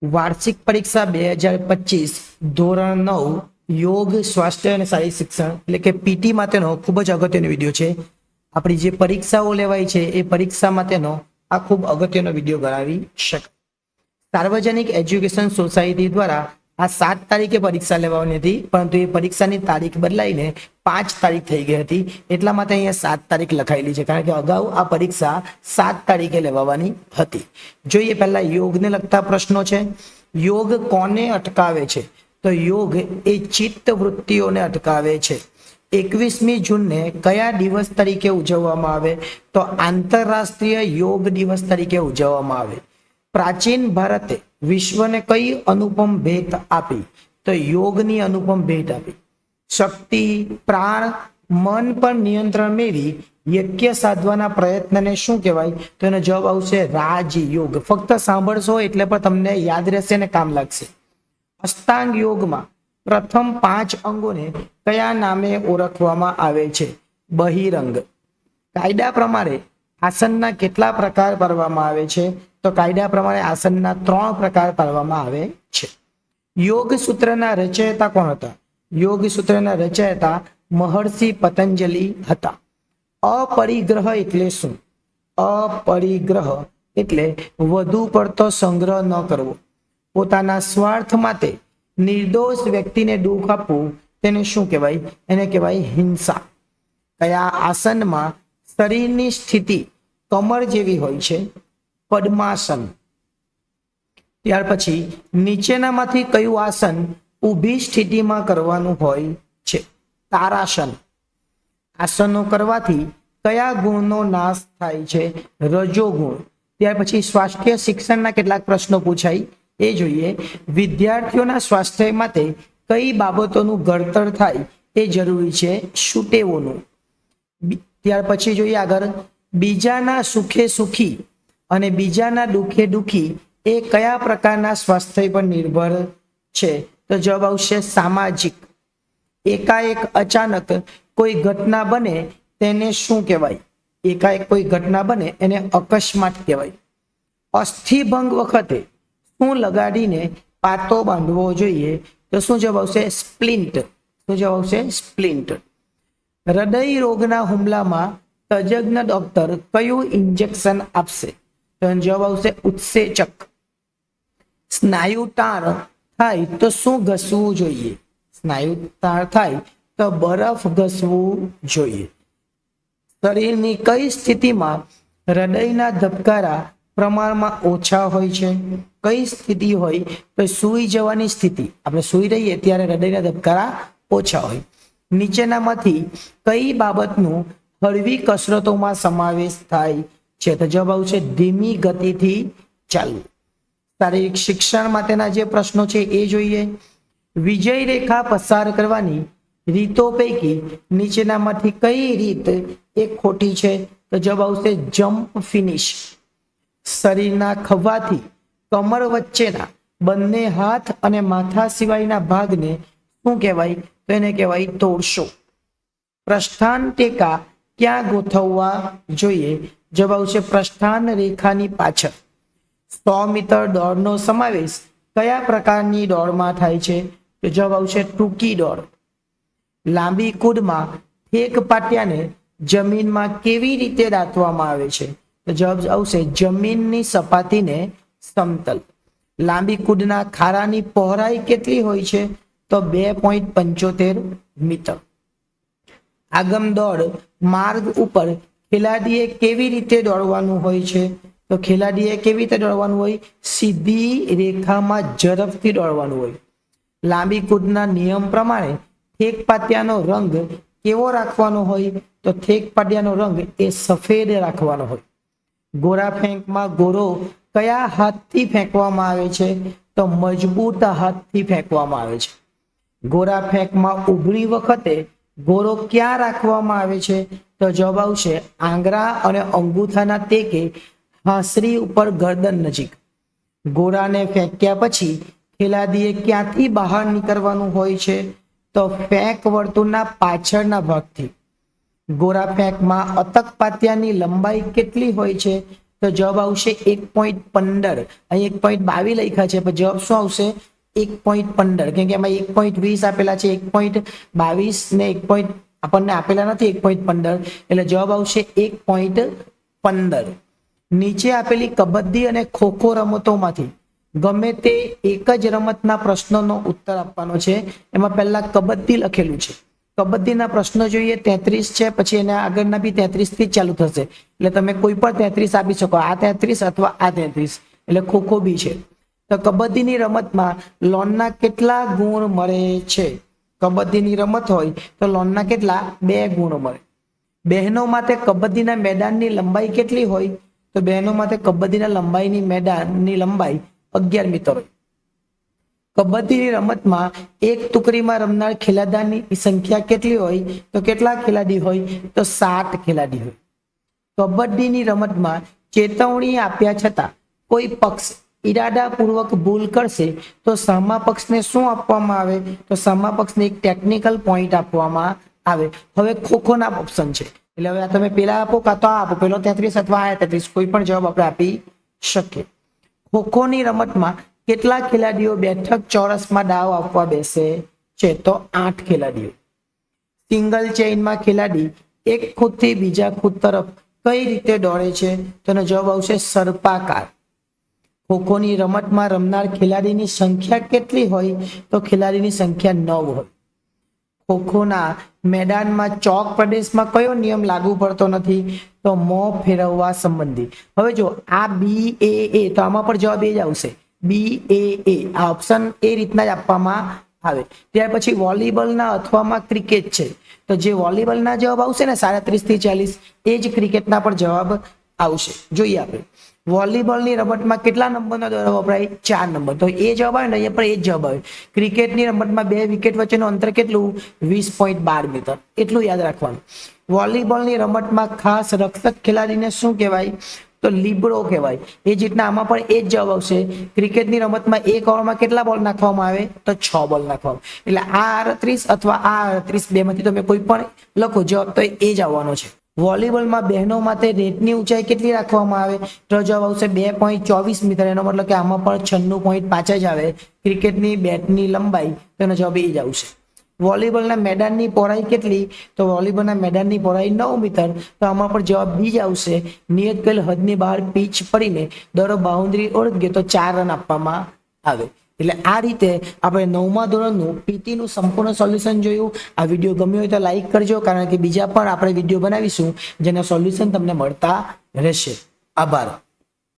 વાર્ષિક પરીક્ષા 2025 ધોરણ 9 યોગ સ્વાસ્થ્ય અને શારીરિક શિક્ષણ એટલે કે પીટી માટેનો ખૂબ જ અગત્યનો વિડીયો છે. આપણી જે પરીક્ષાઓ લેવાય છે એ પરીક્ષા માટેનો આ ખૂબ અગત્યનો વિડીયો ગણાવી શકાય. સાર્વજનિક એજ્યુકેશન સોસાયટી દ્વારા આ 7 તારીખે પરીક્ષા લેવાની હતી, પરંતુ એ પરીક્ષાની તારીખ બદલાઈને 5 તારીખ થઈ ગઈ હતી. એટલા માટે અહીંયા 7 તારીખ લખાયેલી છે, કારણ કે અગાઉ આ પરીક્ષા 7 તારીખે લેવાની હતી. જોઈએ પહેલા યોગને લગતા પ્રશ્નો છે. યોગ કોને અટકાવે છે? તો યોગ એ ચિત્ત વૃત્તિઓને અટકાવે છે. 21મી જૂનને કયા દિવસ તરીકે ઉજવવામાં આવે? તો આંતરરાષ્ટ્રીય યોગ દિવસ તરીકે ઉજવવામાં આવે. પ્રાચીન ભારતે વિશ્વને કઈ અનુપમ ભેટ આપી? તો યોગની અનુપમ ભેટ આપી. શક્તિ, પ્રાણ, મન પર નિયંત્રણ મેળવી યજ્ઞ સાધવાના પ્રયત્નને શું કહેવાય? તો એનો જવાબ આવશે રાજયોગ. ફક્ત સાંભળશો એટલે પણ તમને યાદ રહેશે ને કામ લાગશે. અષ્ટાંગ યોગમાં પ્રથમ 5 અંગોને કયા નામે ઓળખવામાં આવે છે? બહિરંગ. કાયદા પ્રમાણે આસનના કેટલા પ્રકાર પાડવામાં આવે છે? તો કાયદા પ્રમાણે આસનના 3 પ્રકાર પાડવામાં આવે છે. યોગ સૂત્રના રચયિતા કોણ હતા? યોગ સૂત્રના રચયિતા મહર્ષિ પતંજલિ હતા. અપરિગ્રહ એટલે શું? અપરિગ્રહ એટલે વધુ પડતો સંગ્રહ ન કરવો. પોતાના સ્વાર્થ માટે નિર્દોષ વ્યક્તિને દુઃખ આપવું તેને શું કહેવાય? એને કહેવાય હિંસા. કયા આસનમાં શરીરની સ્થિતિ કમર જેવી હોય છે? પદ્માસન. ત્યાર પછી નીચેનામાંથી કયું આસન ઊભી સ્થિતિમાં કરવાનું હોય છે? તારાસન. આસનો કરવાથી કયા ગુણનો નાશ થાય છે? રજોગુણ. ત્યાર પછી સ્વાસ્થ્ય શિક્ષણના કેટલાક પ્રશ્નો પૂછાય એ જોઈએ. વિદ્યાર્થીઓના સ્વાસ્થ્ય માટે કઈ બાબતોનું ઘડતર થાય એ જરૂરી છે? સુટેવોનું. ત્યાર પછી જોઈએ આગળ, બીજાના સુખે સુખી અને બીજાના દુઃખે દુઃખી એ કયા પ્રકારના સ્વાસ્થ્ય પર નિર્ભર છે? તો જવાબ આવશે સામાજિક. એકાએક અચાનક કોઈ ઘટના બને તેને શું કહેવાય? એકાએક કોઈ ઘટના બને એને અકસ્માત કહેવાય. અસ્થિભંગ વખતે શું લગાડીને પાતો બાંધવો જોઈએ? તો શું જવાબ આવશે? સ્પ્લિન્ટ. શું જવાબ આવશે? સ્પ્લિન્ટ. હૃદય રોગના હુમલામાં તજજ્ઞ ડોક્ટર કયું ઇન્જેક્શન આપશે? તો જવાબ આવશે ઉત્સેચક. સ્નાયુ તાણ થાય તો શું ઘસવું જોઈએ? સ્નાયુ તાણ થાય તો બરફ ઘસવું જોઈએ. શરીરની કઈ સ્થિતિમાં હૃદયના ધબકારા પ્રમાણમાં ઓછા હોય છે? કઈ સ્થિતિ હોય તો સૂઈ જવાની સ્થિતિ. આપણે સૂઈ રહીએ ત્યારે હૃદયના ધબકારા ઓછા હોય. નીચેનામાંથી કઈ બાબતનું હળવી કસરતોમાં સમાવેશ થાય છે? તો જવાબ આવશે ધીમી ગતિથી ચાલવું. શારીરિક શિક્ષણ માટેના જે પ્રશ્નો છે એ જોઈએ. વિજય રેખા પસાર કરવાની રીતો પૈકી નીચેનામાંથી કઈ રીત એ ખોટી છે? તો જવાબ આવશે જમ્પ ફિનિશ. શરીરના ખભાથી કમર વચ્ચેના બંને હાથ અને માથા સિવાયના ભાગને શું કહેવાય? તો એને કહેવાય તોડશો. પ્રસ્થાન ટેકા ક્યાં ગોઠવવા જોઈએ? જવાબ આવશે પ્રસ્થાન રેખાની પાછળ. 100 મીટર દોડનો સમાવેશ કયા પ્રકારની દોડમાં થાય છે? તો જવાબ આવશે ટૂંકી દોડ. લાંબી કૂદમાં ઠેક પાટિયાને જમીનમાં કેવી રીતે દાટવામાં આવે છે? તો જવાબ આવશે જમીનની સપાટીને સમતલ. લાંબી કૂદના ખારાની પહોળાઈ કેટલી હોય છે? તો 2.75 મીટર. આગમ દોડ માર્ગ ઉપર ખેલાડીએ કેવી રીતે દોડવાનું હોય છે? તો ખેલાડીએ કેવી રીતે દોડવાનું હોય? સીધી રેખામાં ઝડપથી દોડવાનું હોય. લાંબી કૂદના નિયમ પ્રમાણે ઠેક પાટિયાનો રંગ કેવો રાખવાનો હોય? તો ઠેક પાટિયાનો રંગ એ સફેદ રાખવાનો હોય. ગોળા ફેંકમાં ગોળો કયા હાથથી ફેંકવામાં આવે છે? તો મજબૂત હાથથી ફેંકવામાં આવે છે. ગોળા ફેંકમાં ઉભરી વખતે ગોળો ક્યાં રાખવામાં આવે છે? તો જવાબ આવશે આંગળા અને અંગૂઠાના ટેકે હાંસરી ઉપર ગરદન નજીક. ગોળાને ફેંક્યા પછી ખેલાડીએ ક્યાંથી બહાર નીકળવાનું હોય છે? તો ફેંક વર્તુળના પાછળના ભાગથી. ગોળા ફેંકમાં અતક પાટિયાની લંબાઈ કેટલી હોય છે? તો જવાબ આવશે 1.15. અહીં 1.22 લખ્યા છે, પણ જવાબ શું આવશે 1.15, કેમ કે એમાં 1.20 આપેલા છે, 1.22 ને 1. આપણને આપેલા નથી 1.15, એટલે જવાબ આવશે 1.15. નીચે આપેલી કબડ્ડી અને ખોખો રમતોમાંથી ગમે તે એક જ રમતના પ્રશ્નોનો ઉત્તર આપવાનો છે. એમાં પહેલા કબડ્ડી લખેલું છે. કબડ્ડીના પ્રશ્નો જોઈએ 33 છે, પછી એના આગળના બી 33 થી ચાલુ થશે, એટલે તમે કોઈ પણ 33 આપી શકો, આ 33 અથવા આ 33, એટલે ખોખો બી છે. તો કબડ્ડીની રમતમાં લોનના કેટલા ગુણ મળે છે? કબડ્ડીની રમત હોય તો લોનના કેટલા 2 ગુણ મળે. બહેનો માટે કબડ્ડીના મેદાનની લંબાઈ કેટલી હોય? તો બહેનો માટે કબડ્ડીના લંબાઈની મેદાનની લંબાઈ 11 મીટર હોય. કબડ્ડીની રમતમાં એક ટુકડીમાં રમનાર ખેલાડીની સંખ્યા કેટલી હોય? તો કેટલા ખેલાડી હોય? તો 7 ખેલાડી હોય. કબડ્ડીની રમતમાં ચેતવણી આપ્યા છતાં કોઈ પક્ષ ઈરાદાપૂર્વક ભૂલ કરશે તો સામા પક્ષને શું આપવામાં આવે? તો સામા પક્ષને એક ટેકનિકલ પોઈન્ટ આપવામાં આવે. હવે ખોખોના ઓપ્શન છે, એટલે હવે તમે પેલા આપો કાં તો આ આપો, પેલો 33 અથવા આ 33, કોઈ પણ જવાબ આપણે આપી શકીએ. ખોખોની રમતમાં કેટલા ખેલાડીઓ બેઠક ચોરસમાં દાવ આપવા બેસે છે? તો 8 ખેલાડીઓ. સિંગલ ચેઇનમાં ખેલાડી એક ખૂટથી બીજા ખૂટ તરફ કઈ રીતે દોડે છે? તો જવાબ આવશે સર્પાકાર. ખોખોની રમતમાં રમનાર ખેલાડીની સંખ્યા કેટલી હોય? તો ખેલાડીની સંખ્યા 9 હોય. ખોખોના મેદાનમાં ચોક પ્રદેશમાં કયો નિયમ લાગુ પડતો નથી? તો મોં ફેરવવા સંબંધી. હવે જો આ BAA, તો આમાં પણ જવાબ એ જ આવશે, BAA. આ ઓપ્શન એ રીતના જ આપવામાં આવે. ત્યાર પછી વોલીબોલના અથવામાં ક્રિકેટ છે, તો જે વોલીબોલના જવાબ આવશે ને 37 થી 40, એ જ ક્રિકેટના પણ જવાબ આવશે. જોઈએ આપણે વોલીબોલની રમતમાં કેટલા નંબરનો દડો વપરાય? 4 નંબર. તો એ જવાબ આવે ને, અહીંયા પણ એ જ જવાબ આવે. ક્રિકેટની રમતમાં 2 વિકેટ વચ્ચેનું અંતર કેટલું? 20.12 મીટર. એટલું યાદ રાખવાનું. વોલીબોલની રમતમાં ખાસ રક્ષક ખેલાડીને શું કહેવાય? તો લીબરો કહેવાય. એ જ રીતના આમાં પણ એ જ જવાબ આવશે. ક્રિકેટની રમતમાં એક ઓવરમાં કેટલા બોલ નાખવામાં આવે? તો 6 બોલ નાખવામાં. એટલે આ 38 અથવા આ 38, બેમાંથી તમે કોઈ પણ લખો, જવાબ તો એ જ આવવાનો છે. વોલીબોલમાં બહેનો માટે નેટની ઊંચાઈ કેટલી રાખવામાં આવે? તો જવાબ આવશે 2.24 મીટર. એનો મતલબ કે આમાં પણ 96.5 જ આવે. ક્રિકેટની બેટની લંબાઈ, તેનો જવાબ એ જ આવશે. વોલીબોલના મેદાનની પહોળાઈ કેટલી? તો વોલીબોલના મેદાનની પહોળાઈ 9 મીટર. તો આમાં પણ જવાબ બી જ આવશે. નિયત કરેલ હદની બહાર પીચ પડીને દડો બાઉન્ડ્રી ઓળંગે તો 4 રન આપવામાં આવે. એટલે આ રીતે આપણે 9મા ધોરણનું પીટીનું સંપૂર્ણ સોલ્યુશન જોયું. આ વિડીયો ગમ્યો હોય તો લાઈક કરજો, કારણ કે બીજા પણ આપણે વિડીયો બનાવીશું જેના સોલ્યુશન તમને મળતા રહેશે. આભાર.